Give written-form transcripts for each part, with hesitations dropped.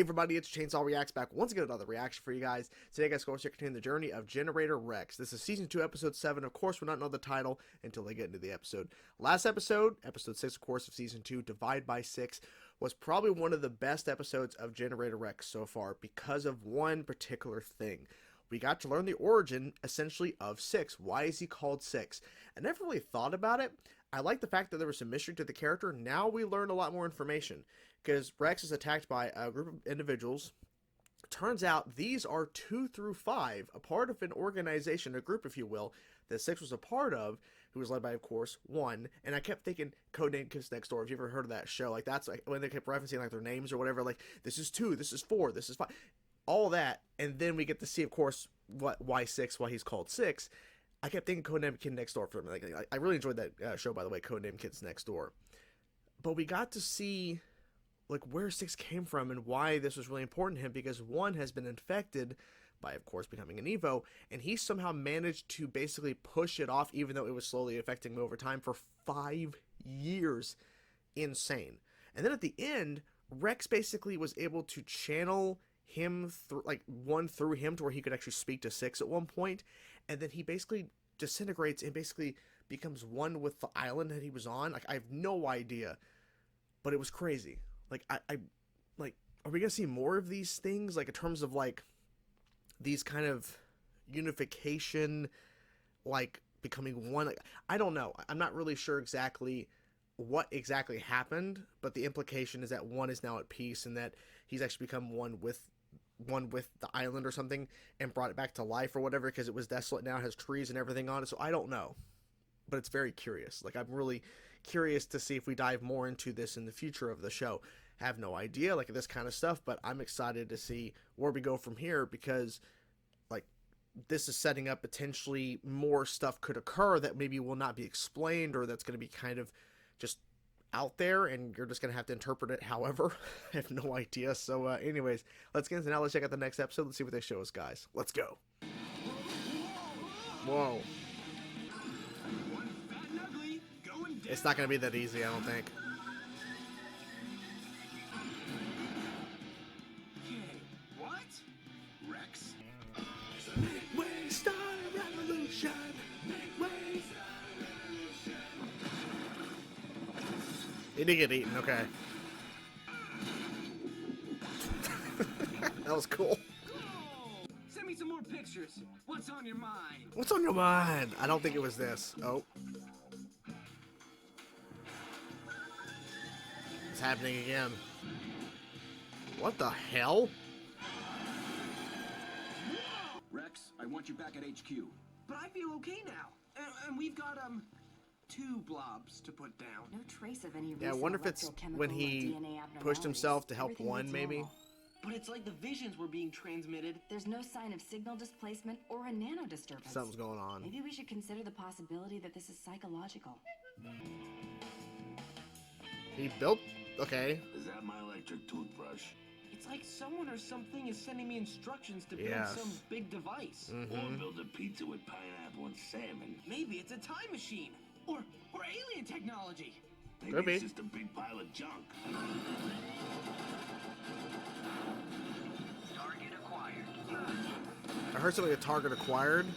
Hey everybody, it's Chainsaw Reacts back once again with another reaction for you guys. Today, guys, we're continuing the journey of Generator Rex. This is Season 2, Episode 7. Of course, we're not know the title until they get into the episode. Last episode, Episode 6, of course, of Season 2, Divide by 6, was probably one of the best episodes of Generator Rex so far because of one particular thing. We got to learn the origin, essentially, of 6. Why is he called 6? I never really thought about it. I like the fact that there was some mystery to the character. Now we learn a lot more information. Because Rex is attacked by a group of individuals. Turns out these are 2 through 5, a part of an organization, a group, if you will, that 6 was a part of, who was led by, of course, 1. And I kept thinking, Codename Kids Next Door. If you ever heard of that show, like that's like when they kept referencing like their names or whatever, like this is 2, this is 4, this is 5, all that, and then we get to see, of course, why 6, why he's called 6. I kept thinking Codename Kid Next Door for a minute. Like, I really enjoyed that show, by the way, Codename Kids Next Door. But we got to see like where 6 came from and why this was really important to him, because 1 has been infected by, of course, becoming an Evo, and he somehow managed to basically push it off, even though it was slowly affecting him over time for 5 years. Insane. And then at the end, Rex basically was able to channel him through, like 1 through him, to where he could actually speak to 6 at one point, and then he basically disintegrates and basically becomes one with the island that he was on. Like, I have no idea, but it was crazy. Like, I like, are we gonna see more of these things? Like, in terms of, like, these kind of unification, like, becoming one? Like, I don't know. I'm not really sure exactly what exactly happened, but the implication is that 1 is now at peace, and that he's actually become one with the island or something, and brought it back to life or whatever, because it was desolate now, it has trees and everything on it. So I don't know. But it's very curious. Like, I'm really curious to see if we dive more into this in the future of the show. Have no idea, like, this kind of stuff, but I'm excited to see where we go from here, because, like, this is setting up potentially more stuff could occur that maybe will not be explained, or that's going to be kind of just out there, and you're just going to have to interpret it however. I have no idea. So, anyways, let's get into now. Let's check out the next episode. Let's see what they show us, guys. Let's go. Whoa. It's not going to be that easy, I don't think. What? Rex? Make way, start a revolution. Make way. He did get eaten, okay. That was cool. Send me some more pictures. What's on your mind? What's on your mind? I don't think it was this. Oh. It's happening again. What the hell? Rex, I want you back at HQ. But I feel okay now. And we've got, 2 blobs to put down. No trace of any. Yeah, I wonder if it's when he pushed himself to help 1, maybe. But it's like the visions were being transmitted. There's no sign of signal displacement or a nano disturbance. Something's going on. Maybe we should consider the possibility that this is psychological. He built... Okay. Is that my electric toothbrush? It's like someone or something is sending me instructions to build some big device. Or build a pizza with pineapple and salmon. Maybe it's a time machine. Or alien technology. Maybe Could be. It's just a big pile of junk. Target acquired. I heard something, a target acquired.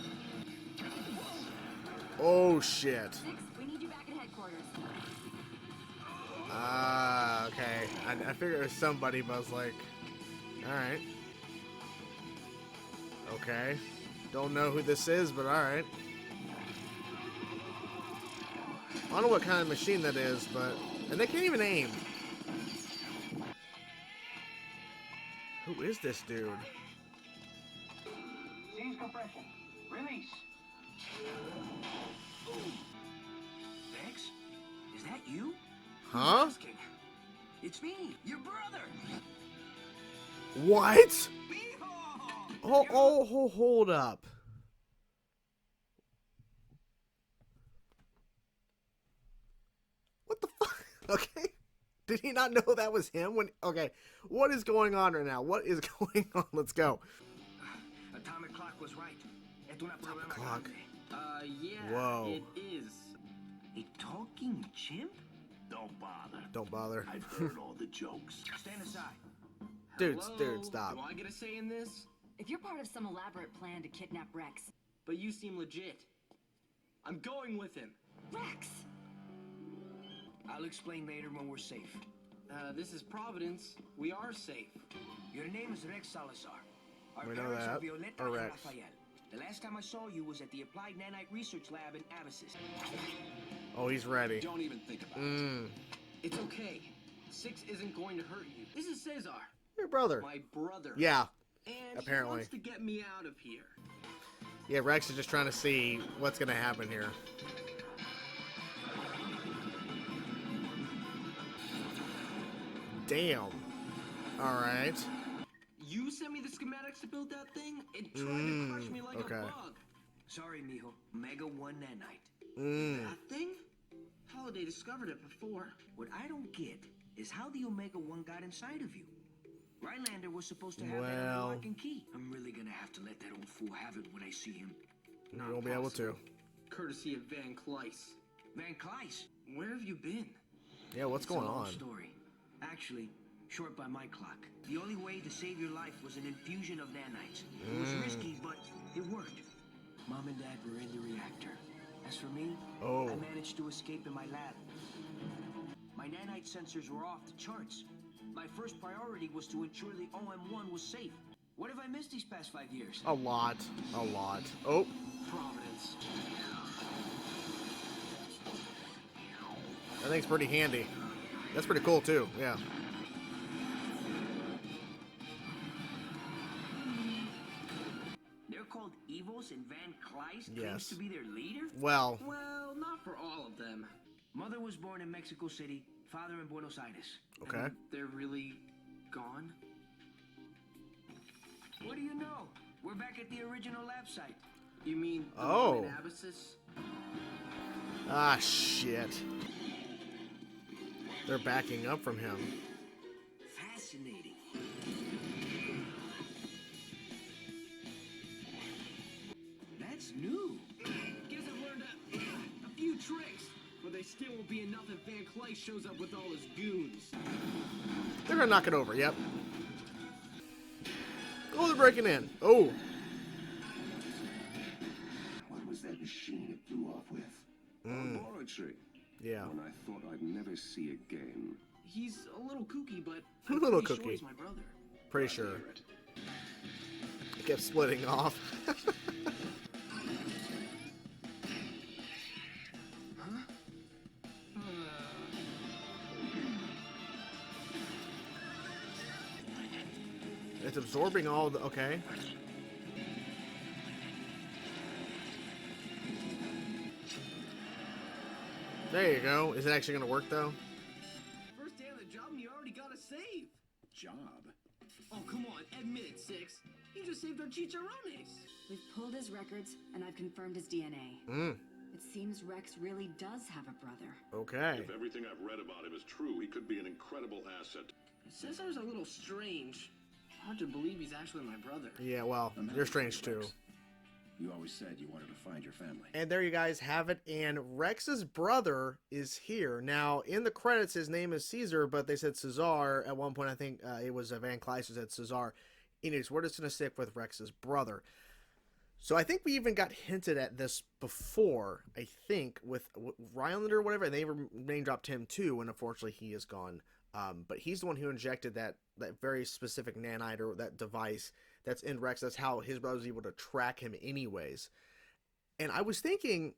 Oh, shit. 6, we need you back at headquarters. Ah, okay. I figured it was somebody, but I was like, alright. Okay. Don't know who this is, but alright. I don't know what kind of machine that is, but... And they can't even aim. Who is this dude? Seize compression. Release. Rex? Is that you? Huh? It's me, your brother. What? Oh, hold up. What the fuck? Okay. Did he not know that was him? Okay, what is going on right now? What is going on? Let's go. Atomic clock was right. Atomic clock. Yeah. Whoa. It is. A talking chimp? Don't bother. Don't bother. I've heard all the jokes. Stand aside. Dude, Hello? dude, stop. Do I get a say in this? If you're part of some elaborate plan to kidnap Rex. But you seem legit. I'm going with him. Rex! I'll explain later when we're safe. This is Providence. We are safe. Your name is Rex Salazar. Our We know parents that. are Violetta Or and Rex. Raphael. The last time I saw you was at the Applied Nanite Research Lab in Abyssus. Oh, he's ready. Don't even think about Mmm. it. It's okay. Six isn't going to hurt you. This is Cesar, Your brother. my brother. Yeah. And apparently. he wants to get me out of here. Yeah, Rex is just trying to see what's going to happen here. Damn. Alright. You sent me the schematics to build that thing? It tried to crush me like okay. a bug. Sorry, mijo. Omega 1 Nanite. Mmm. That thing? Holiday discovered it before. What I don't get is how the Omega 1 got inside of you. Rylander was supposed to have that on the Well. lock and key. I'm really gonna have to let that old fool have it when I see him. You won't be able to. Courtesy of Van Kleiss. Van Kleiss. Where have you been? Yeah, what's It's a going long on? story. Actually, short by my clock. The only way to save your life was an infusion of nanites. It was risky, but it worked. Mom and Dad were in the reactor. As for me, Oh. I managed to escape in my lab. My nanite sensors were off the charts. My first priority was to ensure the OM1 was safe. What have I missed these past 5 years? A lot. A lot. Oh. Providence. That thing's pretty handy. That's pretty cool, too. Yeah. They're called Evos and Van Kleiss claims Yes. to be their leader? Well, Well, not for all of them. Mother was born in Mexico City, father in Buenos Aires. okay. And they're really gone? What do you know? We're back at the original lab site. You mean the Oh. one in Abyssus? Ah, shit. They're backing up from him. Fascinating. That's new. Guess I've learned a few tricks, but they still won't be enough if Van Kleiss shows up with all his goons. They're gonna knock it over, yep. Oh, they're breaking in. Oh. What was that machine it blew off with? Laboratory. Yeah. One I thought I'd never see again. He's a little kooky, but A I'm little pretty sure kooky. he's my brother. Pretty sure. It kept splitting off. It's absorbing all the... Okay. There you go. Is it actually going to work, though? First day on the job and you already got a save. Job? Oh, come on, admit it, Six. You just saved our chicharrones. We've pulled his records, and I've confirmed his DNA. It seems Rex really does have a brother. Okay. If everything I've read about him is true, he could be an incredible asset. Cesar's a little strange. Hard to believe he's actually my brother. Yeah, well, you're strange, too. You always said you wanted to find your family. And there you guys have it. And Rex's brother is here. Now, in the credits, his name is Caesar, but they said Cesar. At one point, I think it was Van Kleiss who said Cesar. Anyways, we're just going to stick with Rex's brother. So I think we even got hinted at this before, I think, with Rylander or whatever. And they name dropped him too, and unfortunately he is gone. But he's the one who injected that very specific nanite or that device that's in Rex. That's how his brother was able to track him anyways. And I was thinking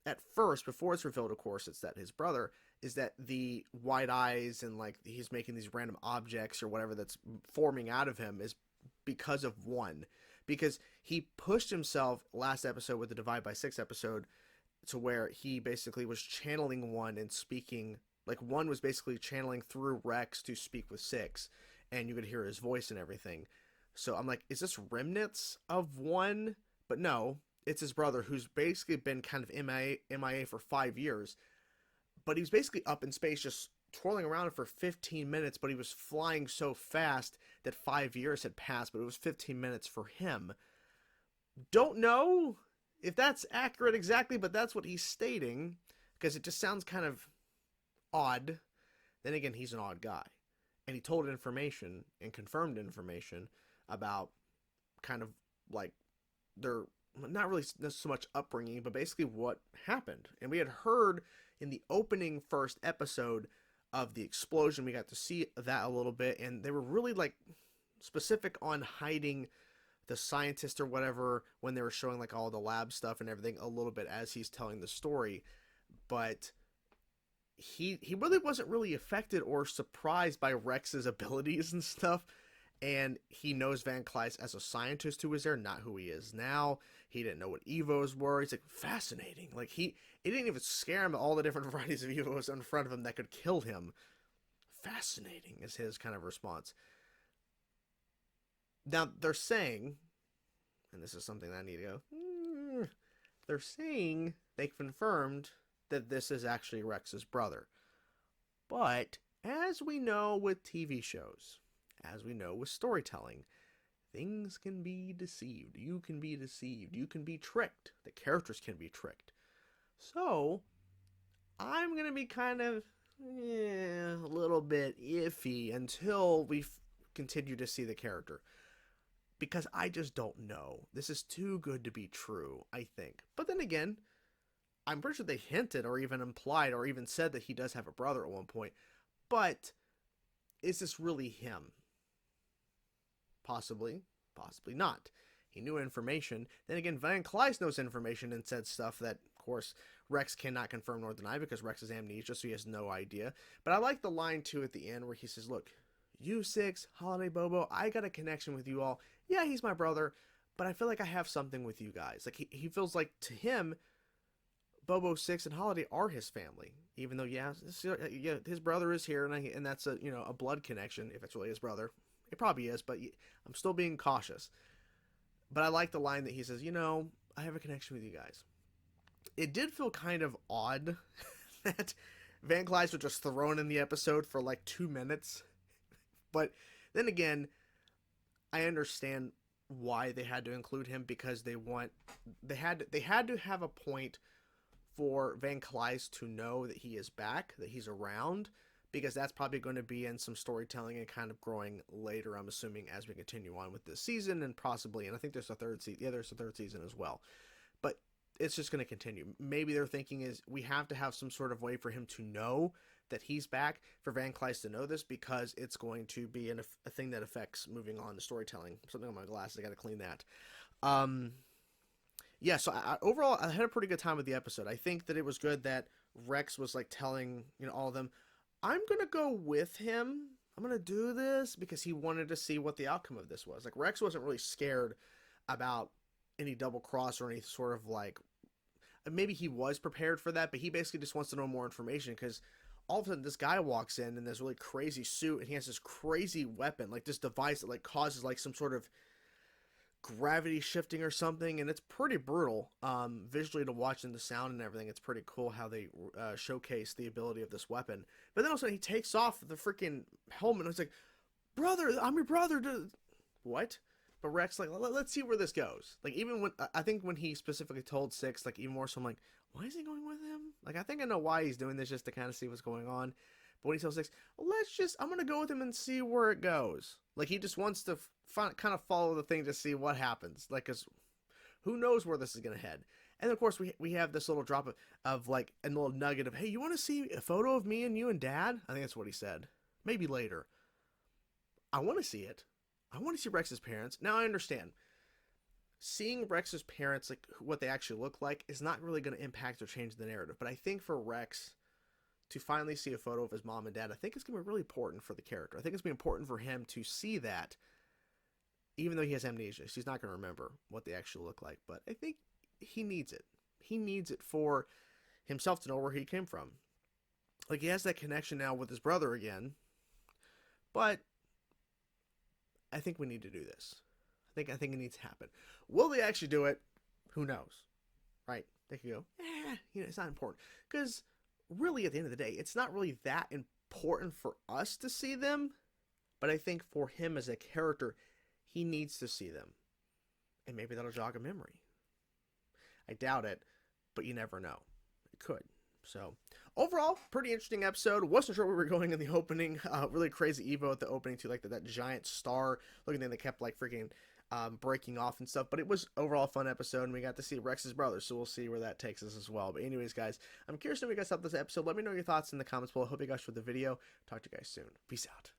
at first, before it's revealed, of course, it's that his brother, is that the white eyes and like he's making these random objects or whatever that's forming out of him is because of one. Because he pushed himself last episode with the Divide by 6 episode to where he basically was channeling one and speaking, like one was basically channeling through Rex to speak with 6, and you could hear his voice and everything. So I'm like, is this remnants of one? But no, it's his brother who's basically been kind of MIA for 5 years. But he was basically up in space just twirling around for 15 minutes, but he was flying so fast that 5 years had passed, but it was 15 minutes for him. Don't know if that's accurate exactly, but that's what he's stating, because it just sounds kind of odd. Then again, he's an odd guy. and he told information and confirmed information about kind of like their, not really so much upbringing, but basically what happened. And we had heard in the opening first episode of the explosion, we got to see that a little bit, and they were really like specific on hiding the scientist or whatever when they were showing like all the lab stuff and everything a little bit as he's telling the story. But he really wasn't really affected or surprised by Rex's abilities and stuff. And he knows Van Kleist as a scientist who was there, not who he is now. He didn't know what Evos were. He's like, fascinating. Like, it didn't even scare him, all the different varieties of Evos in front of him that could kill him. Fascinating is his kind of response. Now, they're saying, and this is something that I need to go, they're saying they confirmed that this is actually Rex's brother. But, as we know with TV shows, as we know with storytelling, things can be deceived. You can be deceived. You can be tricked. The characters can be tricked. So, I'm going to be kind of a little bit iffy until we continue to see the character. Because I just don't know. This is too good to be true, I think. But then again, I'm pretty sure they hinted or even implied or even said that he does have a brother at one point. But is this really him? Possibly, possibly not. He knew information. Then again, Van Kleist knows information and said stuff that, of course, Rex cannot confirm nor deny because Rex is amnesia, so he has no idea. But I like the line, too, at the end where he says, look, you six, Holiday, Bobo, I got a connection with you all. Yeah, he's my brother, but I feel like I have something with you guys. Like, he feels like, to him, Bobo, Six, and Holiday are his family. Even though, yeah, his brother is here, and that's a blood connection, if it's really his brother. It probably is, but I'm still being cautious. But I like the line that he says, I have a connection with you guys. It did feel kind of odd that Van Kleist was just thrown in the episode for like 2 minutes. But then again, I understand why they had to include him, because they had to have a point for Van Kleist to know that he is back, that he's around, because that's probably going to be in some storytelling and kind of growing later, I'm assuming, as we continue on with this season, and possibly, and I think there's a third season. Yeah, there's a third season as well. But it's just going to continue. Maybe their thinking is we have to have some sort of way for him to know that he's back, for Van Kleist to know this, because it's going to be a thing that affects moving on to storytelling. Something on my glasses, I got to clean that. Yeah, so overall, I had a pretty good time with the episode. I think that it was good that Rex was like telling, all of them, I'm going to go with him. I'm going to do this because he wanted to see what the outcome of this was. Like, Rex wasn't really scared about any double cross or any sort of like, maybe he was prepared for that, but he basically just wants to know more information, because all of a sudden this guy walks in this really crazy suit, and he has this crazy weapon, like this device that like causes like some sort of gravity shifting or something, and it's pretty brutal visually to watch, and the sound and everything. It's pretty cool how they showcase the ability of this weapon. But then also he takes off the freaking helmet, and it's like, brother, I'm your brother. What? But Rex like, let's see where this goes. Like, even when I think when he specifically told Six, like even more so, I'm like, why is he going with him? Like, I think I know why he's doing this, just to kind of see what's going on. But when he tells Six, I'm going to go with him and see where it goes. Like, he just wants to kind of follow the thing to see what happens. Like, because who knows where this is going to head. And, of course, we have this little drop of, like, a little nugget of, hey, you want to see a photo of me and you and Dad? I think that's what he said. Maybe later. I want to see it. I want to see Rex's parents. Now, I understand. Seeing Rex's parents, like, what they actually look like, is not really going to impact or change the narrative. But I think for Rex to finally see a photo of his mom and dad, I think it's going to be really important for the character. I think it's going to be important for him to see that, even though he has amnesia. He's not going to remember what they actually look like. But I think he needs it. He needs it for himself to know where he came from. Like, he has that connection now with his brother again. But I think we need to do this. I think it needs to happen. Will they actually do it? Who knows? Right? They could go, it's not important. Because really, at the end of the day, it's not really that important for us to see them. But I think for him as a character, he needs to see them. And maybe that'll jog a memory. I doubt it, but you never know. It could. So, overall, pretty interesting episode. Wasn't sure where we were going in the opening. Really crazy Evo at the opening too, like that giant star looking thing that kept like freaking breaking off and stuff. But it was overall a fun episode, and we got to see Rex's brother, so we'll see where that takes us as well. But anyways, guys, I'm curious to know what you guys thought of this episode. Let me know your thoughts in the comments below. I hope you guys enjoyed the video. Talk to you guys soon. Peace out.